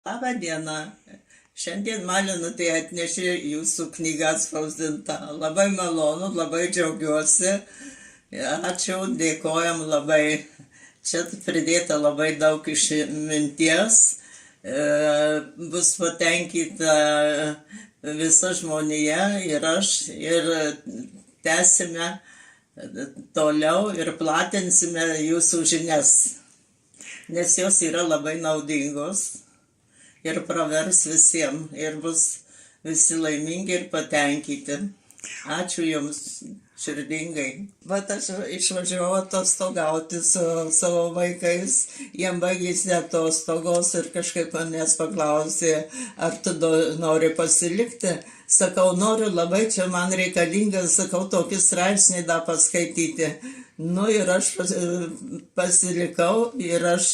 Labą dieną. Šiandien Malinutė atnešė jūsų knygą atspausdintą. Labai malonu, labai džiaugiuosi. Ačiū, dėkojam labai. Čia pridėta labai daug išminties. Bus patenkinta visa žmonija ir aš. Ir tęsime toliau ir platinsime jūsų žinias, nes jos yra labai naudingos ir pravers visiems, ir bus visi laimingi ir patenkinti. Ačiū Jums širdingai. Bet aš išvažiavau atostogauti su savo vaikais, jiem baigėsi atostogos ir kažkaip manęs paklausė, ar tu nori pasilikti. Sakau, noriu labai, čia man reikalinga, sakau, tokį straipsnį dar paskaityti. Nu ir aš pasilikau ir aš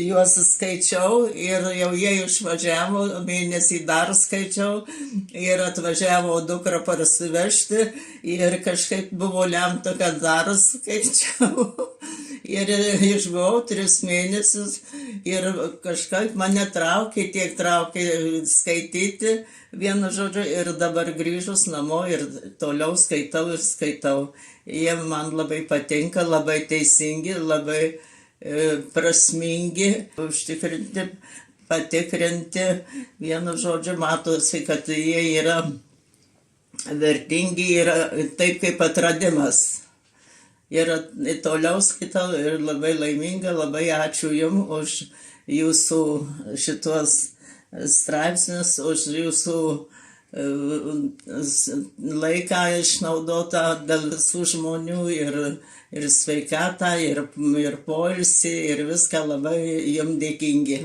juos skaičiau ir jau jie išvažiavo, mėnesį dar skaičiau ir atvažiavo dukra parsivežti ir kažkaip buvo lemta, kad dar skaičiau. Ir išbuvau 3 mėnesius ir kažkaip mane tiek traukė skaityti, vienu žodžiu, ir dabar grįžus namo ir toliau skaitau ir skaitau. Jie man labai patinka, labai teisingi, labai prasmingi, užtikrinti, patikrinti. Vienu žodžiu, matosi, kad jie yra vertingi, yra taip kaip atradimas. Ir toliau skaitau ir labai laiminga, labai ačiū Jums už Jūsų šitos straipsnius, už Jūsų laiką išnaudotą dėl visų žmonių ir sveikatą, ir poilsį, ir viską labai Jums dėkingi.